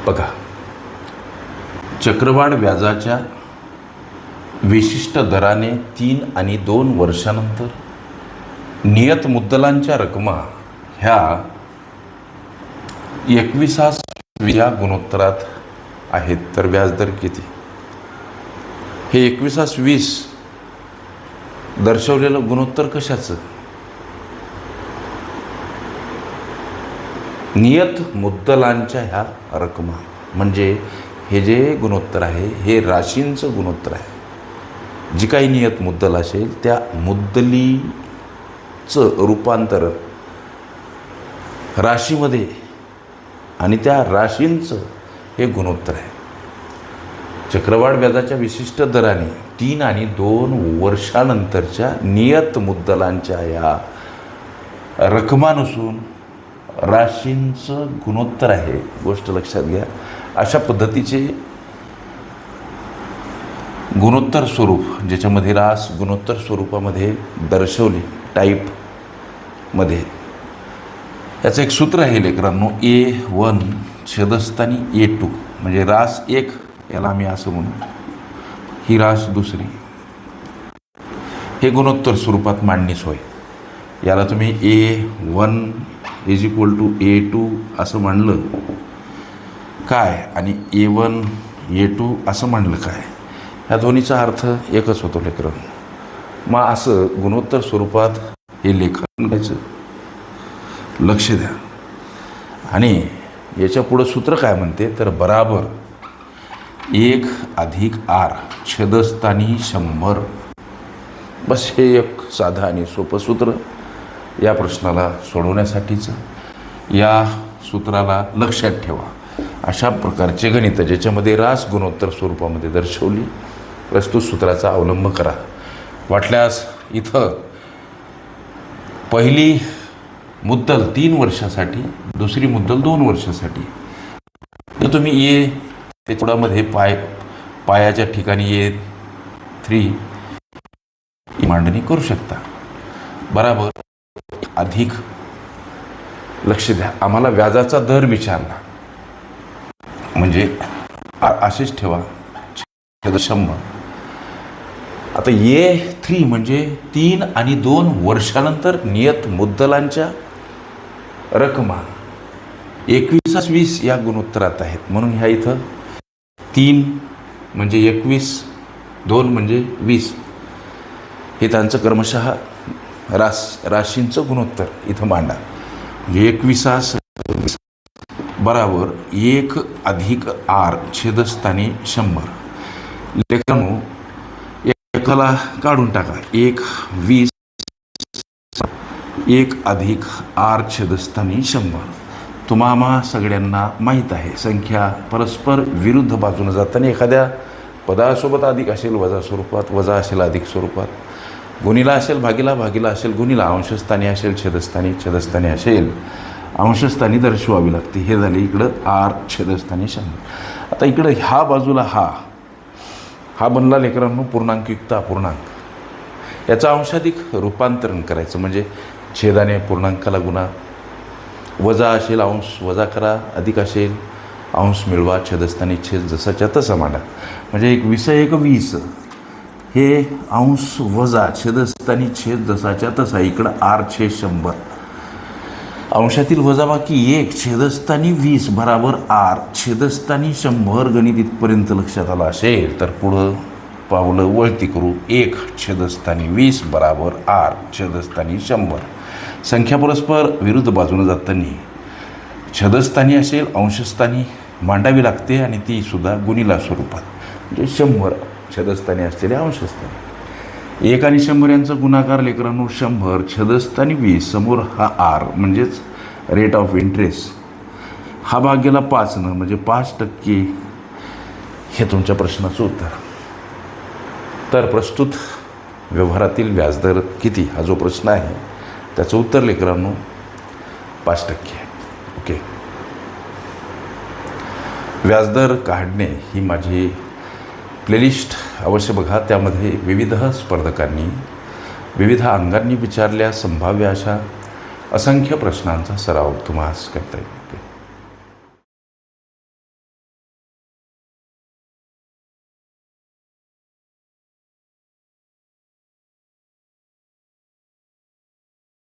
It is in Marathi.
बघा, चक्रवाढ व्याजाच्या विशिष्ट दराने 3 आणि 2 वर्षानंतर नियत मुद्दलांच्या रकमा ह्या 21व्या गुणोत्तरात आहेत. तर व्याजदर किती? हे 21/20 दर्शवलेलं गुणोत्तर कशाचं? नियत मुद्दलांच्या ह्या रकमा, म्हणजे हे जे गुणोत्तर आहे हे राशींचं गुणोत्तर आहे. जी काही नियत मुद्दल असेल त्या मुद्दलीचं रूपांतर राशीमध्ये आणि त्या राशींचं हे गुणोत्तर आहे. चक्रवाढ व्याजाच्या विशिष्ट दराने 3 आणि 2 वर्षानंतरच्या नियत मुद्दलांच्या या रकमा नसून राशींचं गुणोत्तर आहे. गोष्ट लक्षात घ्या. अशा पद्धतीचे गुणोत्तर स्वरूप ज्याच्यामध्ये रास गुणोत्तर स्वरूपामध्ये दर्शवली टाईपमध्ये, याचं एक सूत्र आहे लेकरांनो, A1 छेदस्थानी A2 म्हणजे रास 1 याला आम्ही असं म्हणू, ही रास दुसरी. हे गुणोत्तर स्वरूपात मांडणीच होय. याला तुम्ही A1 = A2 असं मांडलं काय आणि A1 A2 असं मांडलं काय, ह्या दोन्हीचा अर्थ एकच होतो लेकरांनो. मग असं गुणोत्तर स्वरूपात हे लेखन करायचं. लक्ष द्या. आणि याच्या पुढं सूत्र काय म्हणते तर बराबर 1 + R छेदस्थानी 100. बस हे एक साधं आणि सोपं सूत्र या प्रश्नाला सोडवण्यासाठीचं. या सूत्राला लक्षात ठेवा. अशा प्रकारचे गणित ज्याच्यामध्ये रास गुणोत्तर स्वरूपामध्ये दर्शवली, प्रस्तुत सूत्राचा अवलंब करा. वाटल्यास इथं पहिली मुद्दल 3 वर्षासाठी, दुसरी मुद्दल 2 वर्षासाठी, तर तुम्ही A ते थोडामध्ये पायाच्या ठिकाणी A3 मांडणी करू शकता. बराबर अधिक, लक्ष द्या, आम्हाला व्याजाचा दर विचारला म्हणजे असेच ठेवा 100. आता A3 म्हणजे 3 आणि 2 वर्षानंतर नियत मुद्दलांच्या रकमा 21/20 या गुणोत्तरात आहेत. म्हणून ह्या इथं 3 म्हणजे 21, 2 म्हणजे 20 हे त्यांचं क्रमशः राशींचं गुणोत्तर इथं मांडा. 21/20 बराबर 1 + R छेदस्थानी 100. लेखनो एकाला काढून टाका. 1/20 1 + R छेदस्थानी 100. तुम्हाला सगळ्यांना माहीत आहे, संख्या परस्पर विरुद्ध बाजूने जाताना एखाद्या पदासोबत अधिक असेल वजा स्वरूपात, वजा असेल अधिक स्वरूपात, गुणिला असेल भागिला, भागिला असेल गुणिला, अंशस्थानी असेल छेदस्थानी, छेदस्थानी असेल अंशस्थानी दर्शवावी लागते. हे झाले इकडं R छेदस्थानी 100. आता इकडं ह्या बाजूला हा बनला लेकरांनो पूर्णांकयुक्त अपूर्णांक. याचं अंशाधिक रूपांतरण करायचं म्हणजे छेदाने पूर्णांकाला गुणा, वजा असेल अंश वजा करा, अधिक असेल अंश मिळवा, छेदस्थानी छेद जसाच्या तसा मांडा. म्हणजे 21/20 हे अंश वजा छेदस्थानी छेद जसाच्या तसा. इकडं R/100 अंशातील वजाबाकी 1 छेदस्थानी 20 बराबर R छेदस्थानी 100. गणित इथपर्यंत लक्षात आलं असेल तर पुढं पावलं वळती करू. 1 छेदस्थानी 20 बराबर R छेदस्थानी 100. संख्या परस्पर विरुद्ध बाजूने जाताना छेदस्थानी असेल अंशस्थानी मांडावी लागते आणि ती सुद्धा गुणिला स्वरूपात, म्हणजे 100 छेदस्थानी असलेले अंशस्थानी. 1 आणि 100 यांचा गुणाकार लेकरांनो 100 छेदस्थानी 20. समोर हा R म्हणजेच रेट ऑफ इंटरेस्ट. हा भाग गेला 5 म्हणजे 5%. हे तुमच्या प्रश्नाचं उत्तर. तर प्रस्तुत व्यवहारातील व्याजदर किती हा जो प्रश्न आहे त्याचं उत्तर लेकरांनो 5%. ओके. व्याजदर काढणे ही माझी प्लेलिस्ट अवश्य बघा. त्यामध्ये विविध स्पर्धकांनी विविध अंगांनी विचारल्या संभाव्य अशा असंख्य प्रश्नांचा सराव तुम्हाला करता येईल.